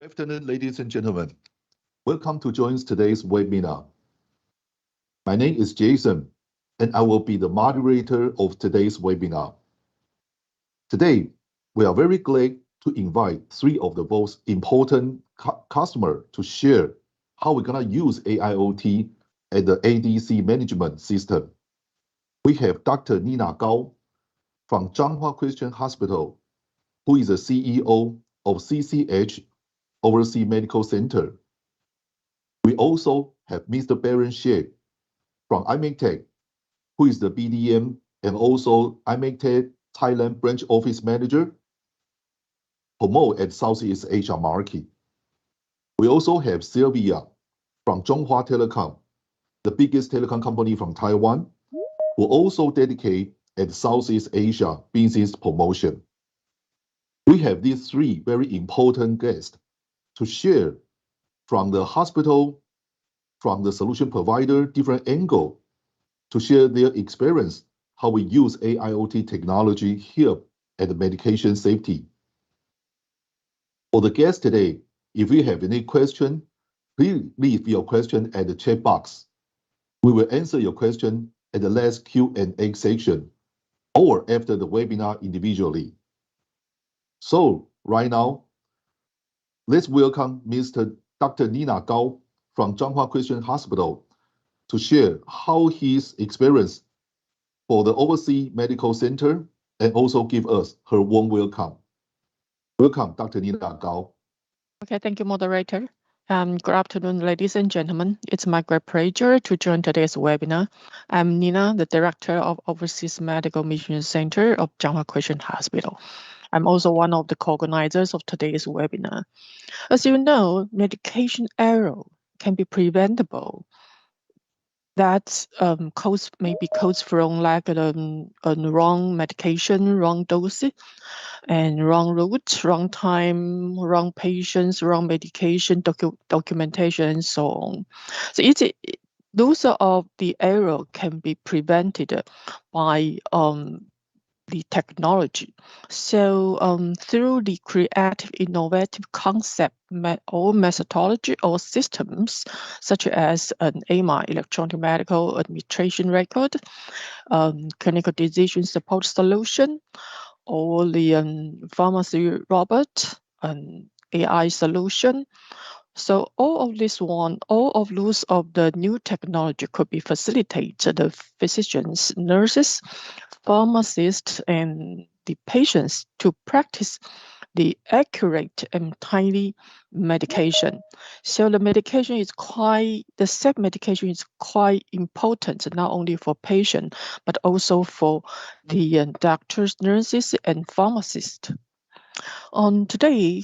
Good afternoon, ladies and gentlemen. Welcome to join today's webinar. My name is Jason, and I will be the moderator of today's webinar. Today, we are very glad to invite three of the most important customers to share how we're going to use AIoT at the ADC management system. We have Dr. Nina Gao from Changhua Christian Hospital, who is the CEO of CCH Overseas Medical Center. We also have Mr. Baron Xie from imedtac, who is the BDM and also imedtac Thailand branch office manager, promote at Southeast Asia market. We also have Sylvia from Chunghwa Telecom, the biggest telecom company from Taiwan, who also dedicate at Southeast Asia business promotion. We have these three very important guests to share from the hospital, from the solution provider, different angle to share their experience, how we use AIoT technology here at the medication safety. For the guests today, if you have any question, please leave your question at the chat box. We will answer your question at the last Q&A section or after the webinar individually. So right now, let's welcome Dr. Nina Gao from Changhua Christian Hospital to share how his experience for the Overseas Medical Center and also give us her warm welcome. Welcome, Dr. Nina Gao. Okay, thank you, moderator. Good afternoon, ladies and gentlemen. It's my great pleasure to join today's webinar. I'm Nina, the Director of Overseas Medical Mission Center of Changhua Christian Hospital. I'm also one of the co-organizers of today's webinar. As you know, medication error can be preventable. That may be caused from like a wrong medication, wrong dose, and wrong route, wrong time, wrong patients, wrong medication, documentation, and so on. So those of the error can be prevented by the technology. So through the creative, innovative concept or methodology or systems, such as an AMA, electronic medical administration record, clinical decision support solution, or the pharmacy robot, an AI solution. So all of those of the new technology could be facilitated the physicians, nurses, pharmacists, and the patients to practice the accurate and timely medication. So the safe medication is quite important, not only for patient, but also for the doctors, nurses, and pharmacists. Today,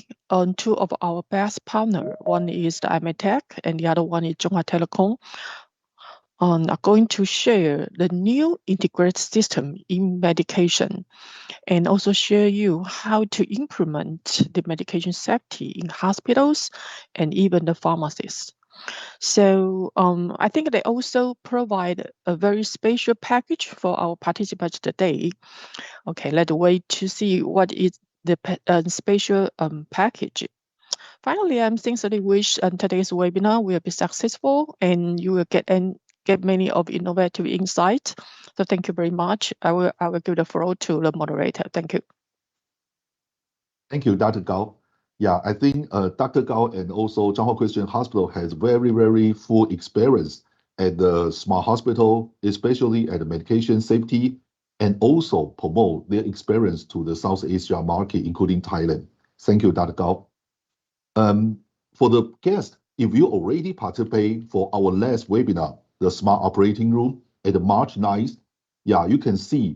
two of our best partner, one is the imedtac and the other one is Chunghwa Telecom, are going to share the new integrated system in medication and also share you how to implement the medication safety in hospitals and even the pharmacies. So I think they also provide a very special package for our participants today. Okay, let's wait to see what is the special package. Finally, I'm sincerely wish today's webinar will be successful and you will get many of innovative insights. So thank you very much. I will give the floor to the moderator. Thank you. Thank you, Dr. Gao. Yeah, I think Dr. Gao and also Changhua Christian Hospital has very, very full experience at the smart hospital, especially at the medication safety, and also promote their experience to the South Asia market, including Thailand. Thank you, Dr. Gao. For the guest, if you already participate for our last webinar, the Smart Operating Room at March 9th, yeah, you can see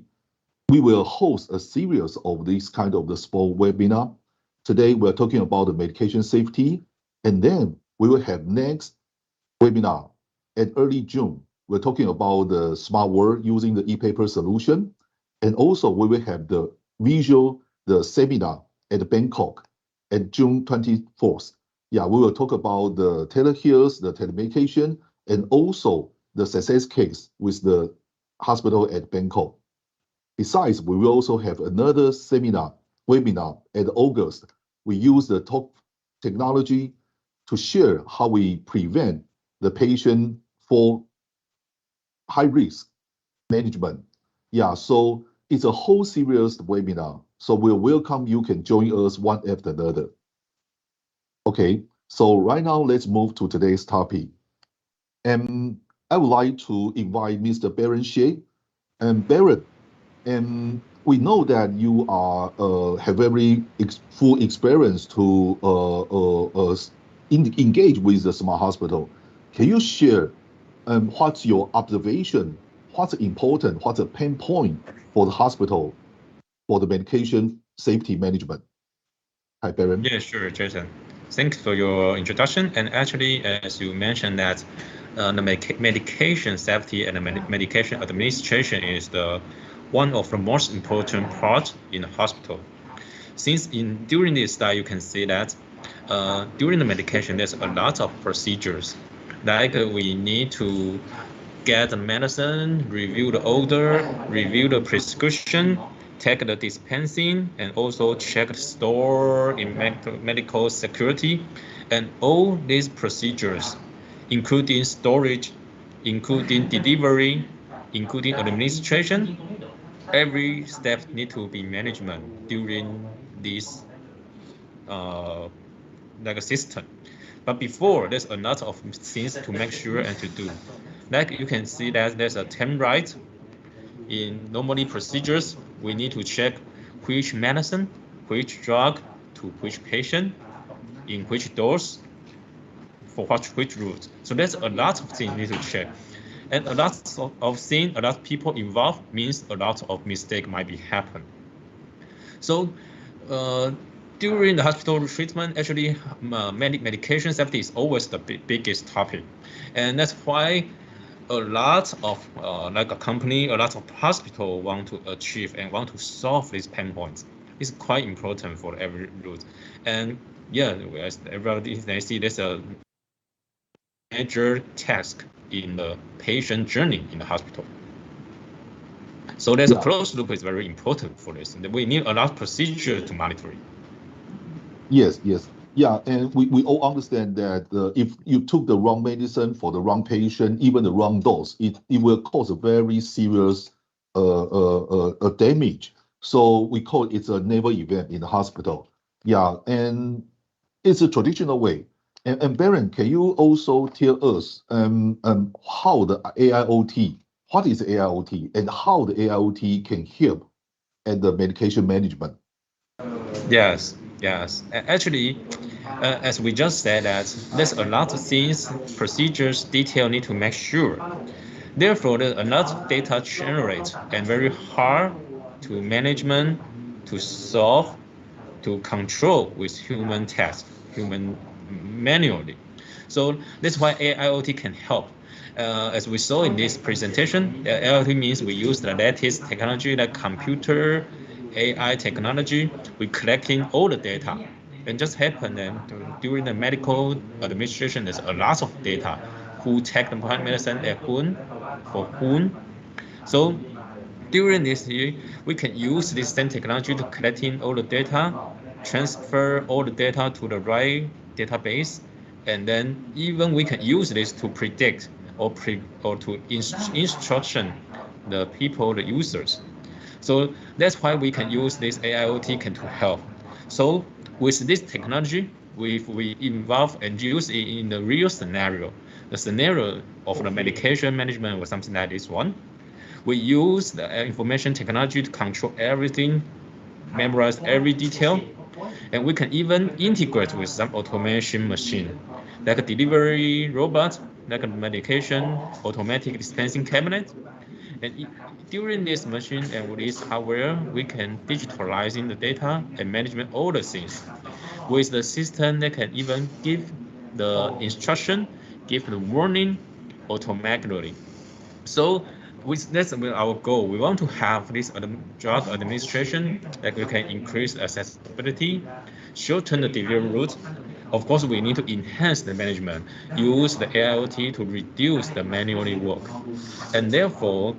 we will host a series of this kind of the small webinar. Today, we're talking about the medication safety, and then we will have next webinar at early June. We're talking about the smart world using the e-paper solution, and also we will have the seminar at Bangkok at June 24th. Yeah, we will talk about the telehealth, the telemedication, and also the success case with the hospital at Bangkok. Besides, we will also have another webinar at August. We use the top technology to share how we prevent the patient for high risk management. Yeah, so it's a whole series webinar. So we'll welcome you can join us one after another. Okay, so right now let's move to today's topic. And I would like to invite Mr. Baron Xie. And Baron, and we know that you are have very full experience to engage with the smart hospital. Can you share what's your observation? What's important? What's a pain point for the hospital for the medication safety management? Hi, Baron. Yeah, sure, Jason. Thanks for your introduction. And actually, as you mentioned that the medication safety and the medication administration is one of the most important parts in the hospital. Since during this study, you can see that during the medication, there's a lot of procedures. Like we need to get the medicine, review the order, review the prescription, take the dispensing, and also check the store in medical security. And all these procedures, including storage, including delivery, including administration, every step need to be management during this like a system. But before, there's a lot of things to make sure and to do. Like you can see that there's a time right. In normally procedures, we need to check which medicine, which drug to which patient, in which dose, for which route. So there's a lot of things you need to check. And a lot of things, a lot of people involved means a lot of mistake might be happen. So during the hospital treatment, actually, medication safety is always the biggest topic, and that's why a lot of like a company, a lot of hospital want to achieve and want to solve these pain points. It's quite important for every route, and yeah, as everybody they see, there's a major task in the patient journey in the hospital. So there's a closed loop is very important for this. We need a lot of procedure to monitor it. Yes, yes. Yeah, and we all understand that if you took the wrong medicine for the wrong patient, even the wrong dose, it will cause a very serious damage. So we call it's a never event in the hospital. Yeah, and it's a traditional way. And Baron, can you also tell us how the AIoT, what is AIoT, and how the AIoT can help at the medication management? Yes, yes. Actually, as we just said that there's a lot of things, procedures, detail need to make sure. Therefore, there's a lot of data generated and very hard to management, to solve, to control with human tasks, human manually. So that's why AIoT can help. As we saw in this presentation, AIoT means we use the latest technology like computer, AI technology. We collecting all the data. And just happened that during the medical administration, there's a lot of data. Who take the medicine at whom, for whom. So during this year, we can use this same technology to collecting all the data, transfer all the data to the right database, and then even we can use this to predict or to instruction the people, the users. So that's why we can use this AIoT to help. So with this technology, we involve and use it in the real scenario. The scenario of the medication management was something like this one. We use the information technology to control everything, memorize every detail, and we can even integrate with some automation machine, like a delivery robot, like a medication automatic dispensing cabinet. And during this machine and with this hardware, we can digitalizing the data and management all the things. With the system, they can even give the instruction, give the warning automatically. So that's our goal. We want to have this drug administration that we can increase accessibility, shorten the delivery route. Of course, we need to enhance the management, use the AIoT to reduce the manual work. And therefore,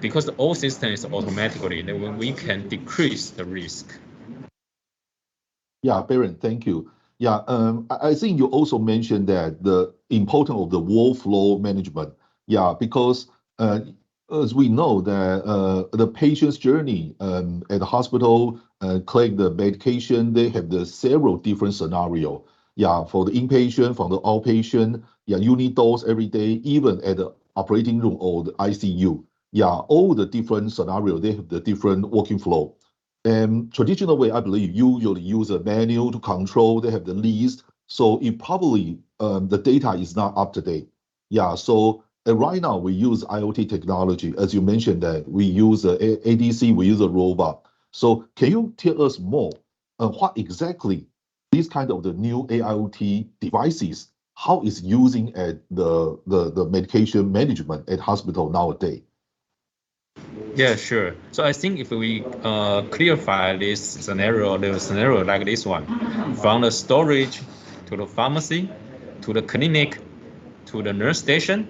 because all system is automatically, then we can decrease the risk. Yeah, Baron, thank you. Yeah, I think you also mentioned that the importance of the workflow management. Yeah, because as we know that the patient's journey at the hospital, collect the medication, they have the several different scenario. Yeah, for the inpatient, for the outpatient, yeah, you need those every day, even at the operating room or the ICU. Yeah, all the different scenario, they have the different working flow. And traditional way, I believe, usually use a manual to control. They have the list, so it probably the data is not up to date. Yeah, so right now we use IoT technology, as you mentioned that we use a ADC, we use a robot. So can you tell us more what exactly these kind of the new AIoT devices, how is using at the medication management at hospital nowadays? Yeah, sure. So I think if we clarify this scenario, the scenario like this one, from the storage to the pharmacy, to the clinic, to the nurse station,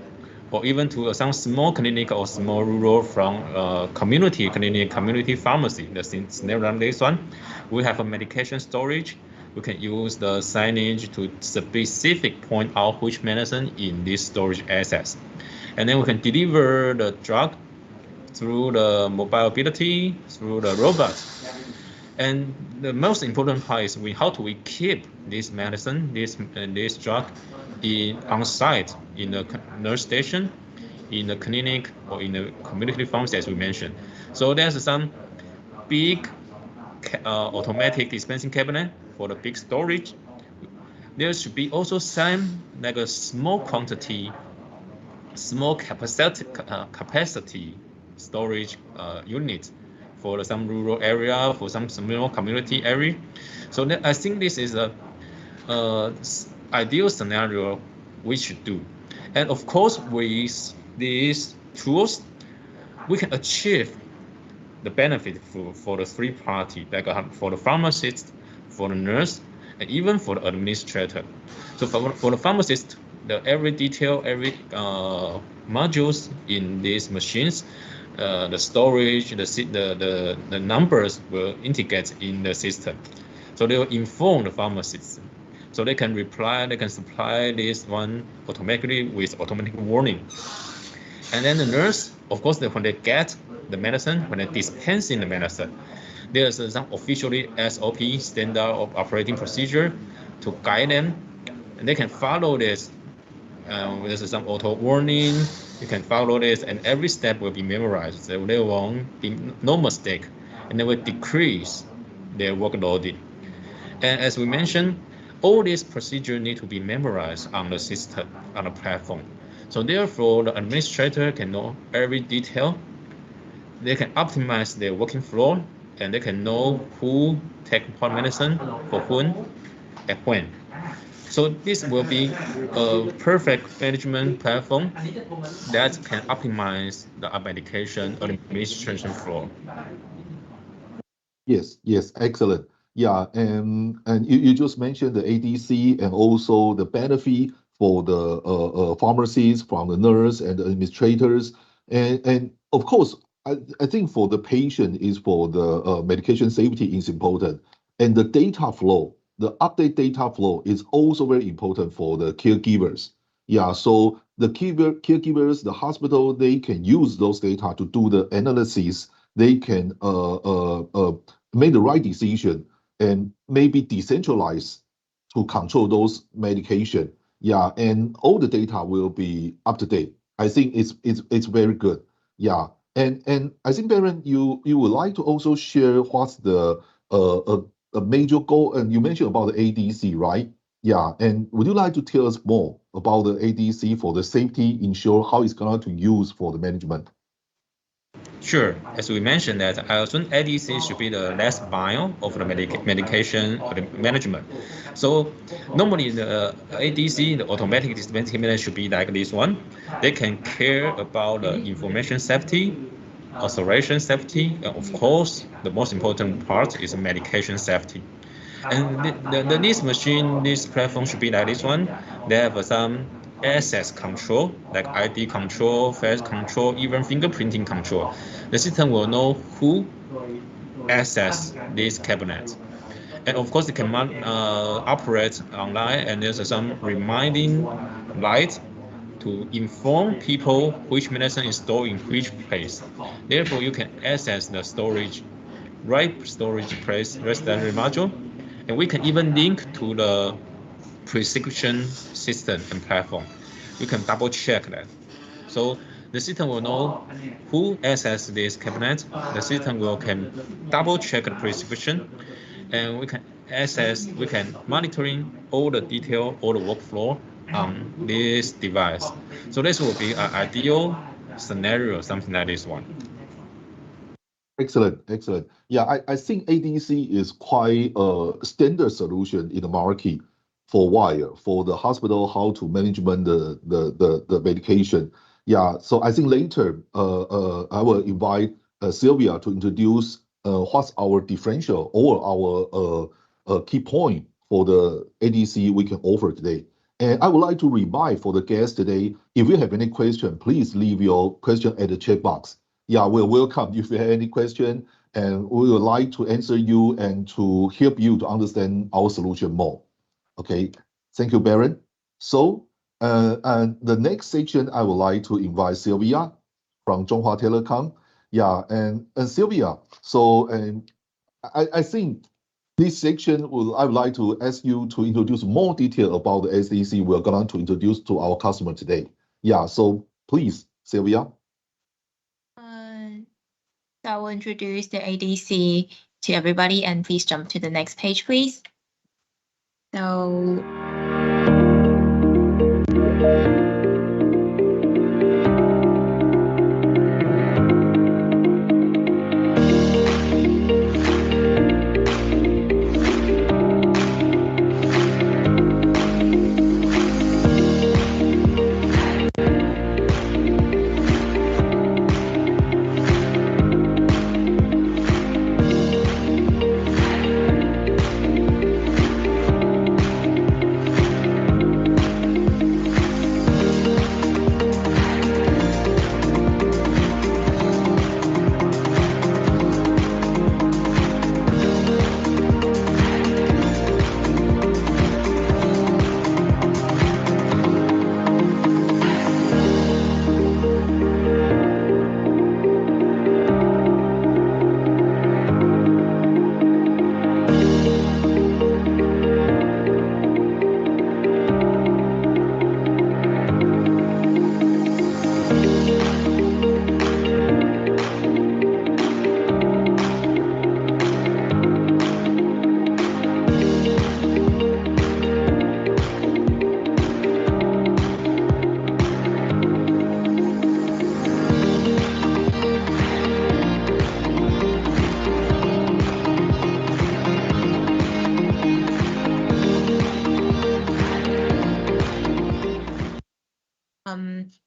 or even to some small clinic or small rural from community clinic, community pharmacy. The scenario like this one, we have a medication storage. We can use the signage to specific point out which medicine in this storage access. And then we can deliver the drug through the mobility, through the robot. And the most important part is how do we keep this medicine, this drug on site in the nurse station, in the clinic, or in the community pharmacy, as we mentioned. So there's some big automatic dispensing cabinet for the big storage. There should be also some like a small quantity, small capacity storage unit for some rural area, for some small community area. So I think this is a ideal scenario we should do. And of course, with these tools, we can achieve the benefit for the three party, like for the pharmacist, for the nurse, and even for the administrator. So for the pharmacist, every detail, every modules in these machines, the storage, the numbers will integrate in the system. So they will inform the pharmacist. So they can supply this one automatically with automatic warning. And then the nurse, of course, when they get the medicine, when they dispensing the medicine, there's some officially SOP, standard of operating procedure, to guide them, and they can follow this. There's some auto warning. You can follow this, and every step will be memorized. So there won't be no mistake, and they will decrease their workload. And as we mentioned, all these procedures need to be memorized on the system, on the platform. So therefore, the administrator can know every detail. They can optimize their working flow, and they can know who take what medicine for whom and when. So this will be a perfect management platform that can optimize the medication administration flow. Yes, excellent. Yeah, and you just mentioned the ADC and also the benefit for the pharmacies, from the nurse and the administrators, and of course, I think for the patient is for the medication safety is important, and the data flow, the update data flow is also very important for the caregivers. Yeah, so the caregivers, the hospital, they can use those data to do the analysis. They can make the right decision and maybe decentralize to control those medication. Yeah, and all the data will be up to date. I think it's very good. Yeah, and I think Baron, you would like to also share what's the a major goal, and you mentioned about the ADC, right? Yeah, and would you like to tell us more about the ADC for the safety, ensure how it's going to use for the management? Sure, as we mentioned that assume ADC should be the last mile of the medication or the management. So normally the ADC, the automatic dispensing cabinet, should be like this one. They can care about the information safety, authorization safety, and of course, the most important part is medication safety. And this machine, this platform should be like this one. They have some access control, like ID control, face control, even fingerprinting control. The system will know who access this cabinet. And of course, it can operate online, and there's some reminding light to inform people which medicine is stored in which place. Therefore, you can access the right storage place residential module, and we can even link to the prescription system and platform. You can double check that. So the system will know who access this cabinet. The system can double check the prescription, and we can monitoring all the detail, all the workflow on this device. So this will be an ideal scenario, something like this one. Excellent, excellent. Yeah, I think ADC is quite a standard solution in the market for a while for the hospital how to management the medication. Yeah, so I think later I will invite Sylvia to introduce what's our differential or our key point for the ADC we can offer today. And I would like to remind for the guests today, if you have any question, please leave your question at the chat box. Yeah, we're welcome if you have any question, and we would like to answer you and to help you to understand our solution more. Okay, thank you, Baron. So, and the next section, I would like to invite Sylvia from Chunghwa Telecom. Yeah, and Sylvia, so I think this section I would like to ask you to introduce more detail about the SDC we're going to introduce to our customer today. Yeah, so please, Sylvia. So I will introduce the ADC to everybody, and please jump to the next page, please. So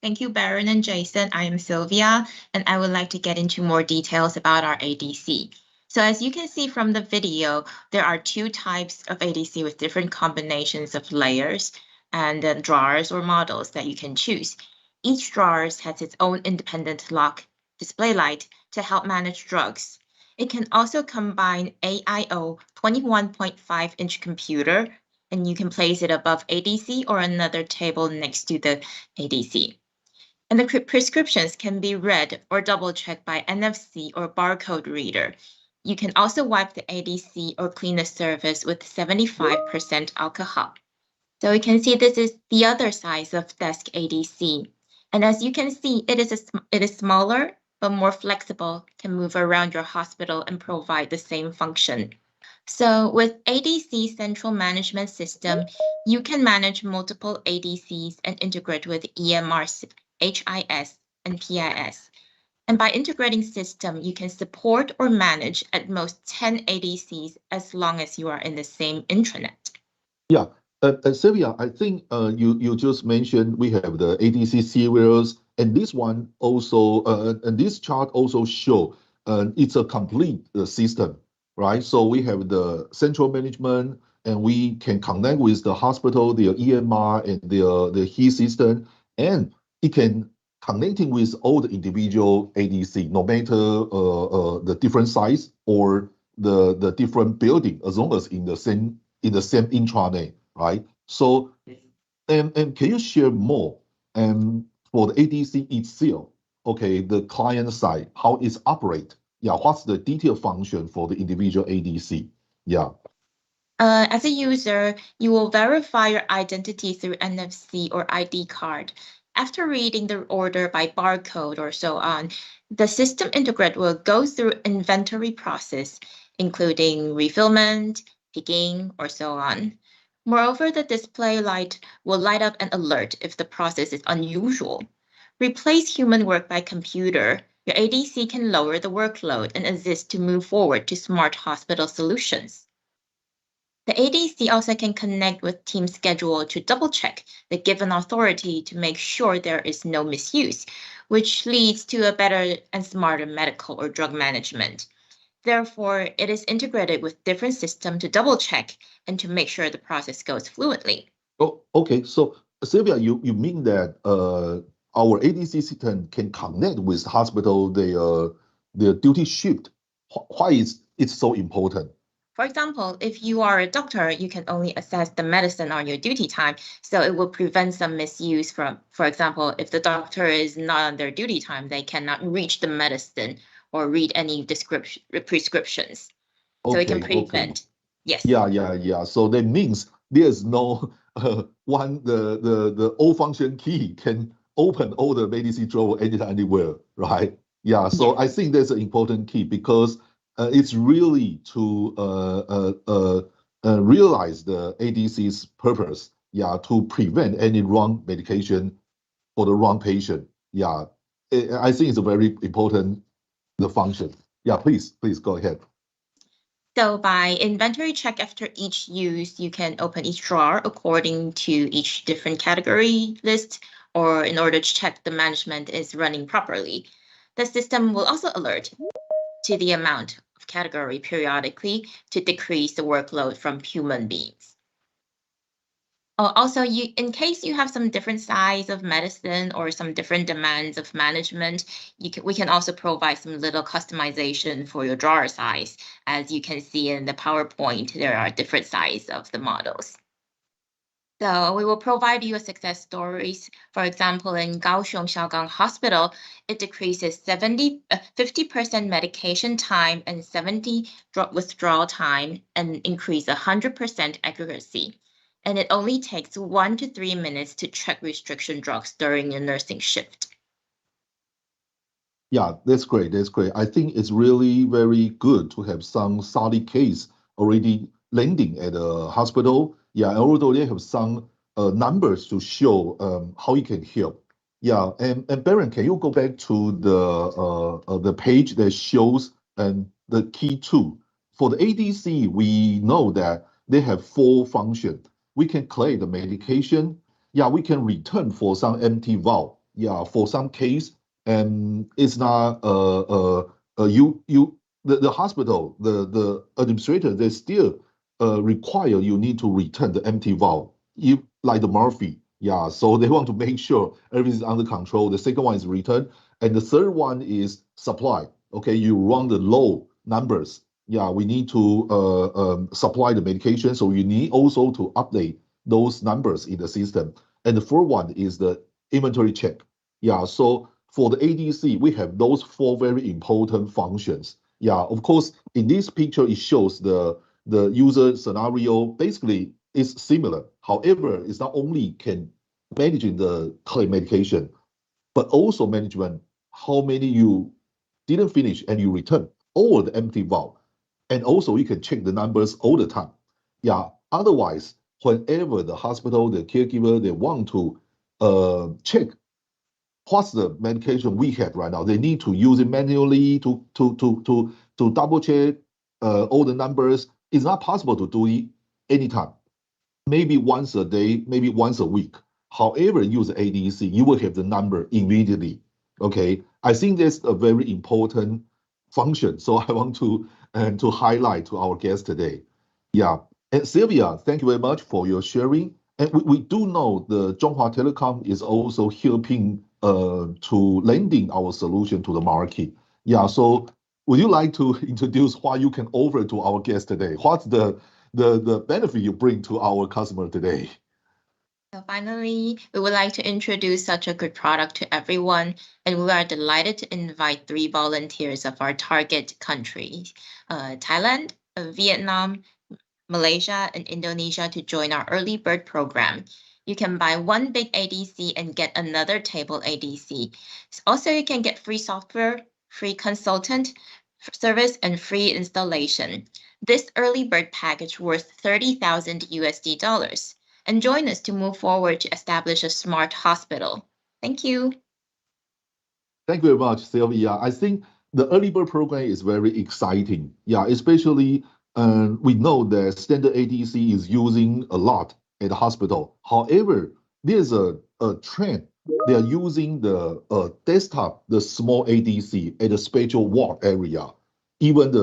thank you, Baron and Jason. I am Sylvia, and I would like to get into more details about our ADC. So as you can see from the video, there are two types of ADC with different combinations of layers and drawers or models that you can choose. Each drawer has its own independent lock display light to help manage drugs. It can also combine AIO 21.5-inch computer, and you can place it above ADC or another table next to the ADC. And the prescriptions can be read or double-checked by NFC or barcode reader. You can also wipe the ADC or clean the surface with 75% alcohol. So you can see this is the other size of desk ADC. And as you can see, it is smaller, but more flexible, can move around your hospital and provide the same function. So with ADC Central Management System, you can manage multiple ADCs and integrate with EMR, HIS, and PIS. And by integrating system, you can support or manage at most 10 ADCs as long as you are in the same intranet. Yeah, Sylvia, I think you just mentioned we have the ADC serials, and this one also, and this chart also show it's a complete system, right? So we have the central management, and we can connect with the hospital, their EMR, and their HIS system, and it can connecting with all the individual ADC, no matter the different size or the different building as long as in the same intranet, right? So and can you share more for the ADC itself? Okay, the client side, how it's operate? Yeah, what's the detailed function for the individual ADC? Yeah. As a user, you will verify your identity through NFC or ID card. After reading the order by barcode or so on, the system integrator will go through inventory process, including refillment, picking, or so on. Moreover, the display light will light up an alert if the process is unusual. Replace human work by computer. Your ADC can lower the workload and assist to move forward to smart hospital solutions. The ADC also can connect with team schedule to double-check the given authority to make sure there is no misuse, which leads to a better and smarter medical or drug management. Therefore, it is integrated with different systems to double-check and to make sure the process goes fluently. Oh, okay. So Sylvia, you mean that our ADC system can connect with hospital their duty shift? Why is it so important? For example, if you are a doctor, you can only assess the medicine on your duty time, so it will prevent some misuse from, for example, if the doctor is not on their duty time, they cannot reach the medicine or read any prescriptions. So it can prevent. Yes. Yeah. So that means there's no the old function key can open all the ADC drawer anytime, anywhere, right? Yeah. So I think that's an important key because it's really to realize the ADC's purpose. Yeah, to prevent any wrong medication for the wrong patient. Yeah, I think it's a very important the function. Yeah, please go ahead. So by inventory check after each use, you can open each drawer according to each different category list, or in order to check the management is running properly. The system will also alert to the amount of category periodically to decrease the workload from human beings. Also, in case you have some different size of medicine or some different demands of management, we can also provide some little customization for your drawer size. As you can see in the PowerPoint, there are different sizes of the models. So we will provide you a success stories. For example, in Kaohsiung Xiaogang Hospital, it decreases 50% medication time and 70 withdrawal time and increase 100% accuracy. And it only takes 1 to 3 minutes to check restriction drugs during a nursing shift. Yeah, that's great. I think it's really very good to have some solid case already landing at a hospital. Yeah, although they have some numbers to show how it can help. Yeah, and Baron, can you go back to the page that shows the key two? For the ADC, we know that they have 4 functions. We can collect the medication. Yeah, we can return for some empty vial. Yeah, for some case, and it's not the hospital, the administrator, they still require you need to return the empty vial, like the Murphy. Yeah, so they want to make sure everything is under control. The second one is return, and the third one is supply. Okay, you run the low numbers. Yeah, we need to supply the medication, so you need also to update those numbers in the system. And the fourth one is the inventory check. Yeah, so for the ADC, we have those 4 very important functions. Yeah, of course, in this picture, it shows the user scenario. Basically, it's similar. However, it's not only can managing the claim medication, but also management how many you didn't finish and you return all the empty vial. And also you can check the numbers all the time. Yeah, otherwise, whenever the hospital, the caregiver, they want to check what's the medication we have right now, they need to use it manually to double check all the numbers. It's not possible to do it anytime. Maybe once a day, maybe once a week. However, use ADC, you will have the number immediately. Okay, I think that's a very important function. So I want to highlight to our guests today. Yeah, and Sylvia, thank you very much for your sharing. And we do know the Chunghwa Telecom is also helping to lending our solution to the market. Yeah, so would you like to introduce what you can offer to our guests today? What's the benefit you bring to our customer today? So finally, we would like to introduce such a good product to everyone, and we are delighted to invite 3 volunteers of our target countries, Thailand, Vietnam, Malaysia, and Indonesia to join our early bird program. You can buy one big ADC and get another table ADC. Also, you can get free software, free consultant service, and free installation. This early bird package worth 30,000 USD dollars. And join us to move forward to establish a smart hospital. Thank you. Thank you very much, Sylvia. I think the early bird program is very exciting. Yeah, especially we know that standard ADC is using a lot at the hospital. However, there's a trend. They are using the desktop, the small ADC at the special ward area. Even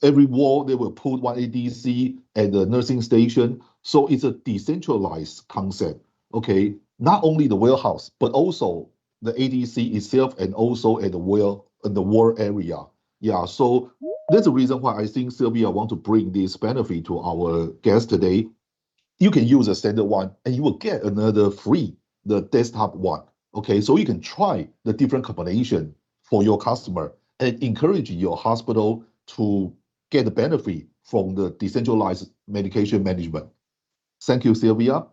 every ward they will put one ADC at the nursing station. So it's a decentralized concept. Okay, not only the warehouse, but also the ADC itself and also at the ward area. Yeah, so that's the reason why I think Sylvia want to bring this benefit to our guest today. You can use a standard one and you will get another free, the desktop one. Okay, so you can try the different combination for your customer and encourage your hospital to get the benefit from the decentralized medication management. Thank you, Sylvia.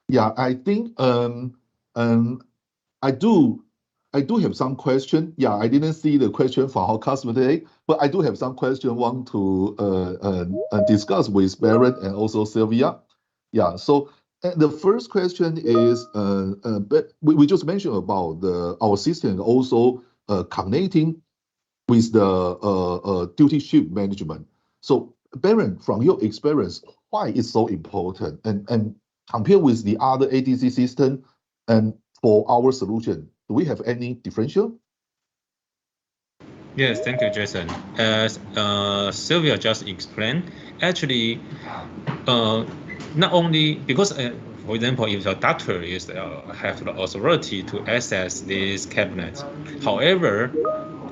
Yeah, I think I do have some question. Yeah, I didn't see the question from our customer today, but I do have some question want to discuss with Barrett and also Sylvia. Yeah, so the first question is, but we just mentioned about our system also connecting with the duty shift management. So Barrett, from your experience, why it's so important and compare with the other ADC system and for our solution, do we have any differential? Yes, thank you, Jason. As Sylvia just explained, actually, not only because, for example, if a doctor is have the authority to access this cabinet, however,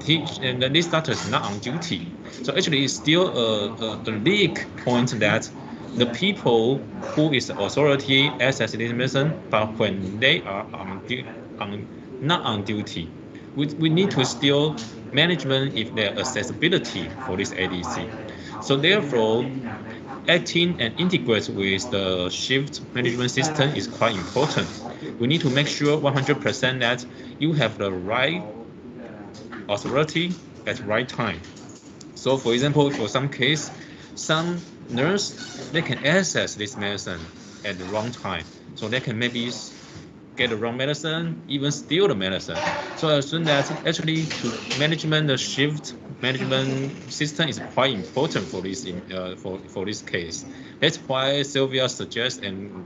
this doctor is not on duty. So actually, it's still a big point that the people who is the authority access this medicine, but when they are not on duty, we need to still management if their accessibility for this ADC. So therefore, acting and integrate with the shift management system is quite important. We need to make sure 100% that you have the right authority at the right time. So for example, for some case, some nurse, they can access this medicine at the wrong time. So they can maybe get the wrong medicine, even steal the medicine. So I assume that actually to management, the shift management system is quite important for this for this case. That's why Sylvia suggests and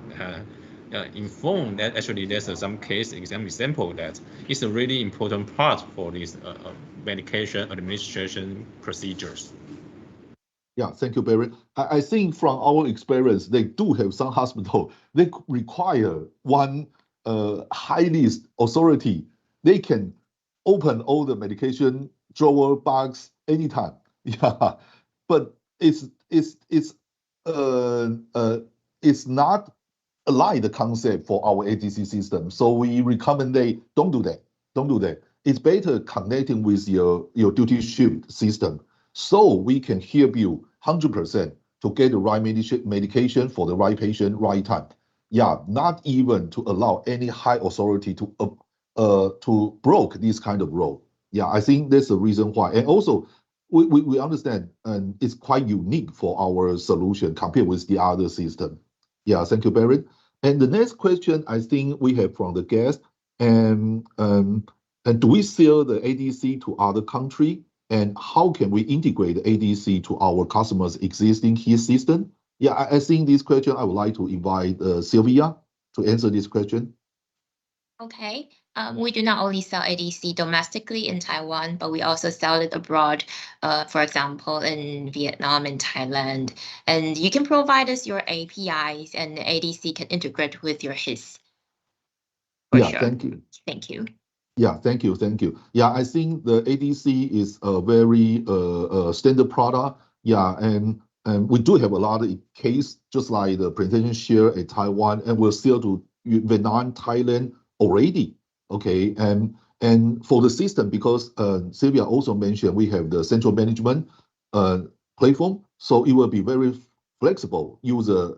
inform that actually there's some case example that it's a really important part for this medication administration procedures. Yeah, thank you, Barry. I think from our experience, they do have some hospital, they require one highest authority. They can open all the medication drawer box anytime. Yeah, but it's not align the concept for our ADC system. So we recommend they don't do that. Don't do that. It's better connecting with your duty shift system so we can help you 100% to get the right medication for the right patient, right time. Yeah, not even to allow any high authority to broke this kind of role. Yeah, I think that's the reason why. And also, we understand and it's quite unique for our solution compared with the other system. Yeah, thank you, Barrett. And the next question I think we have from the guest, and do we sell the ADC to other country? And how can we integrate the ADC to our customers' existing key system? Yeah, I think this question I would like to invite Sylvia to answer this question. Okay. We do not only sell ADC domestically in Taiwan, but we also sell it abroad, for example, in Vietnam and Thailand. And you can provide us your APIs and ADC can integrate with your HIS. Yeah, sure. Thank you. Thank you. Yeah, thank you. Yeah, I think the ADC is a very standard product. Yeah, and we do have a lot of case, just like the presentation share at Taiwan, and we're still to Vietnam, Thailand already. Okay, and for the system, because Sylvia also mentioned we have the central management platform, so it will be very flexible. Use a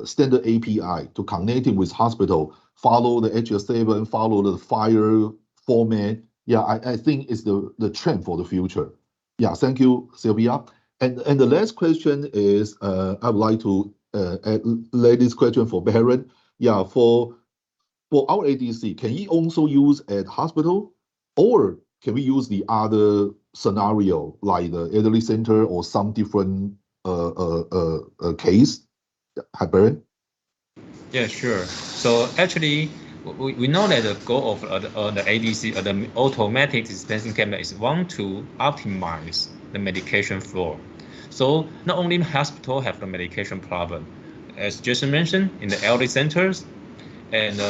standard API to connect it with hospital, follow the HS7, follow the fire format. Yeah, I think it's the trend for the future. Yeah, thank you, Sylvia. And the last question is, I would like to lay this question for Baron. Yeah, for our ADC, can you also use at hospital, or can we use the other scenario like the elderly center or some different case? Hi, Baron. Yeah, sure. So actually, we know that the goal of the ADC, the automatic dispensing cabinet, is to optimize the medication flow. So not only the hospital have the medication problem, as Jason mentioned, in the elderly centers, and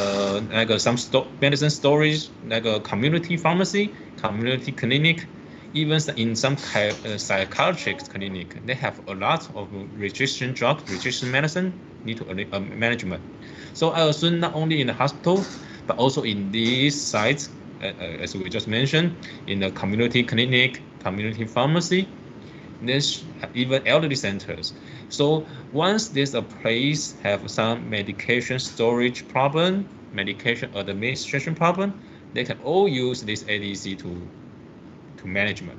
like some medicine storage, like a community pharmacy, community clinic, even in some psychiatric clinic, they have a lot of registration drug, registration medicine need to management. So I assume not only in the hospital, but also in these sites, as we just mentioned, in the community clinic, community pharmacy, there's even elderly centers. So once there's a place have some medication storage problem, medication administration problem, they can all use this ADC to management.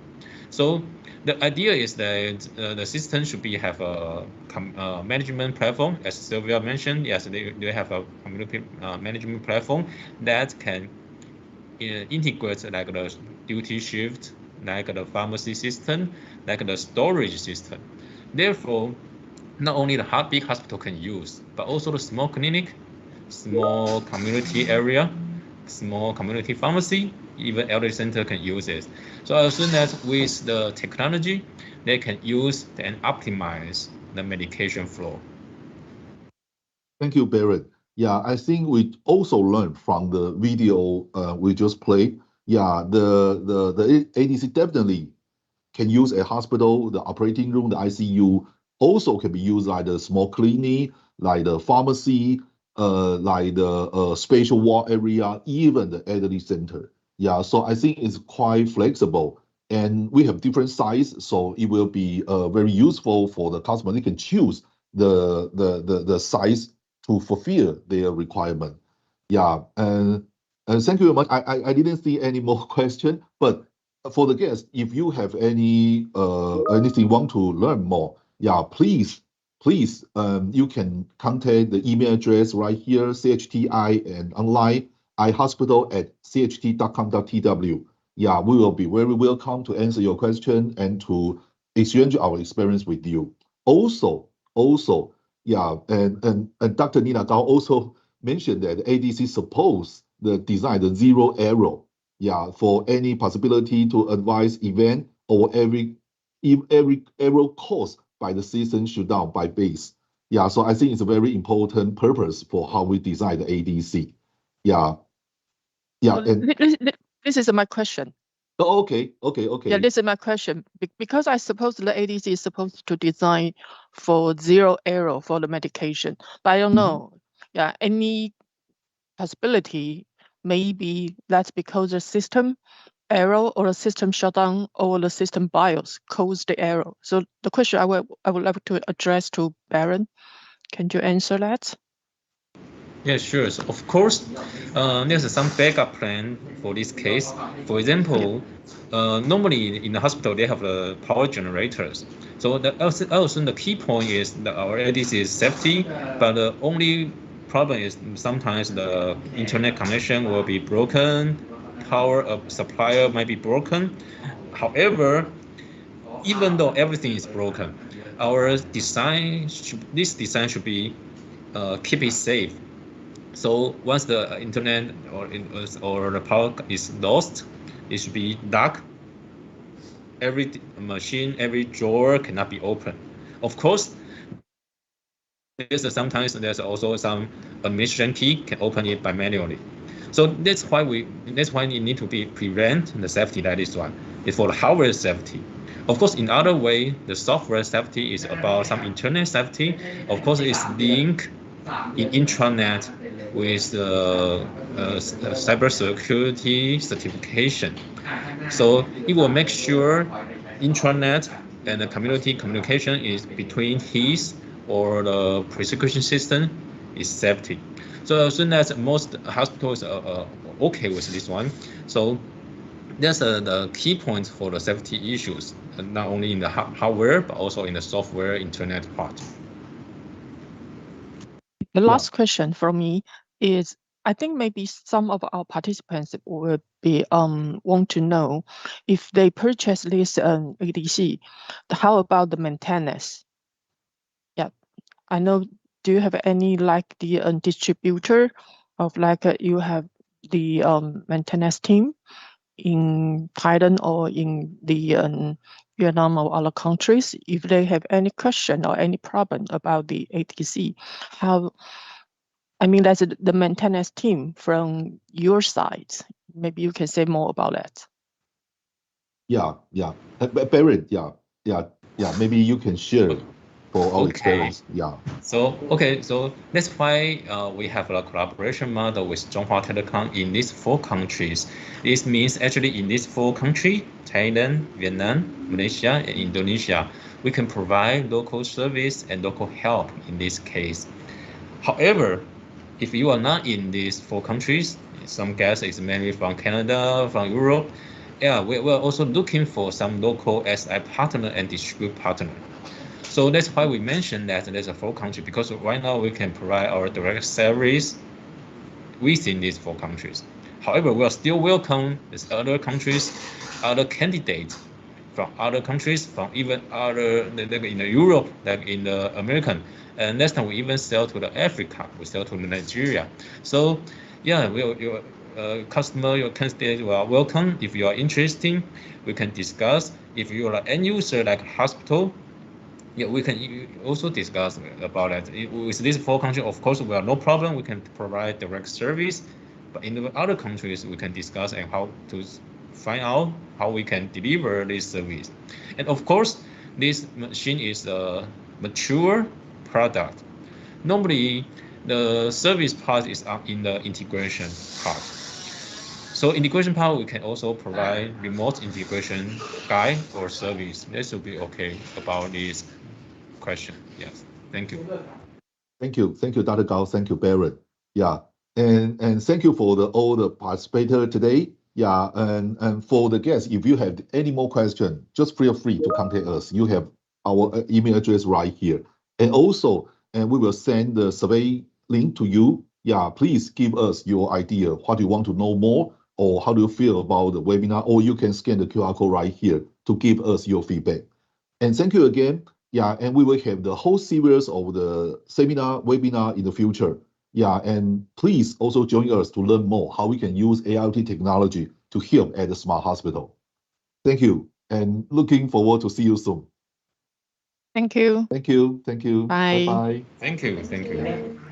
So the idea is that the system should have a management platform, as Sylvia mentioned. Yes, they have a community management platform that can integrate like the duty shift, like the pharmacy system, like the storage system. Therefore, not only the big hospital can use, but also the small clinic, small community area, small community pharmacy, even elderly center can use it. So I assume that with the technology, they can use and optimize the medication flow. Thank you, Barrett. Yeah, I think we also learned from the video we just played. Yeah, the ADC definitely can use a hospital, the operating room, the ICU. Also can be used like the small clinic, like the pharmacy, like the spatial ward area, even the elderly center. Yeah, so I think it's quite flexible. And we have different size, so it will be very useful for the customer. They can choose the size to fulfill their requirement. Yeah, and thank you very much. I didn't see any more question, but for the guests, if you have any anything want to learn more, yeah, please you can contact the email address right here, chti and online ihospital@cht.com.tw. Yeah, we will be very welcome to answer your question and to exchange our experience with you. Also, yeah, and Dr. Nina Gao also mentioned that ADC supports the design, the zero error. Yeah, for any possibility to advise event or every error caused by the system shutdown by base. Yeah, so I think it's a very important purpose for how we design the ADC. Yeah, and This is my question. oh, okay. Yeah, this is my question. Because I suppose the ADC is supposed to design for zero error for the medication, but I don't know. Yeah, any possibility maybe that's because the system error or the system shutdown or the system BIOS caused the error. So the question I would like to address to Baron. Can you answer that? Yeah, sure. So of course, there's some backup plan for this case. For example, normally in the hospital they have the power generators. So also the key point is that our ADC is safety, but the only problem is sometimes the internet connection will be broken, power supplier might be broken. However, even though everything is broken, our design this design should be keep it safe. So once the internet or the power is lost, it should be dark. Every machine, every drawer cannot be opened. Of course, sometimes there's also some administration key can open it by manually. So that's why you need to prevent the safety. That is one. It's for the hardware safety. Of course, in other way, the software safety is about some internet safety. Of course, it's linked in intranet with cybersecurity certification. So it will make sure intranet and the community communication is between his or the prosecution system is safety. So as soon as most hospitals are okay with this one, so that's the key point for the safety issues, not only in the hardware but also in the software internet part. The last question from me is, I think maybe some of our participants will be want to know if they purchase this ADC, how about the maintenance? Yeah, I know. Do you have any like the distributor of like you have the maintenance team in Thailand or in the Vietnam or other countries? If they have any question or any problem about the ADC, how? I mean, that's the maintenance team from your side. Maybe you can say more about that. Yeah. Barrett, maybe you can share for our Okay. experience. Yeah. So that's why we have a collaboration model with Chunghwa Telecom in these 4 countries. This means actually in these 4 countries, Thailand, Vietnam, Malaysia, and Indonesia, we can provide local service and local help in this case. However, if you are not in these 4 countries, some guests is mainly from Canada, from Europe, yeah, we're also looking for some local SI partner and distribute partner. So that's why we mentioned that there's a 4 countries, because right now we can provide our direct service within these 4 countries. However, we are still welcome these other countries, other candidates from other countries, from even other, like in the Europe, like in the American. And next time we even sell to the Africa, we sell to the Nigeria. So yeah, your customer, your candidate, you are welcome. If you are interested, we can discuss. If you are an end user like hospital, yeah, we can also discuss about that. With these 4 countries, of course, we have no problem. We can provide direct service, but in the other countries, we can discuss and how to find out how we can deliver this service. And of course, this machine is a mature product. Normally, the service part is in the integration part. So integration part, we can also provide remote integration guide or service. That should be okay about this question. Yes. Thank you. Thank you, Dr. Gao. Thank you, Barrett. Yeah, and thank you for all the participators today. Yeah, and for the guests, if you have any more questions, just feel free to contact us. You have our email address right here, and also, and we will send the survey link to you. Yeah, please give us your idea, what you want to know more, or how do you feel about the webinar, or you can scan the QR code right here to give us your feedback. And thank you again. Yeah, and we will have the whole series of the seminar, webinar in the future. Yeah, and please also join us to learn more how we can use AIoT technology to help at the smart hospital. Thank you, and looking forward to see you soon. Thank you. Thank you. Bye. Bye-bye. Thank you.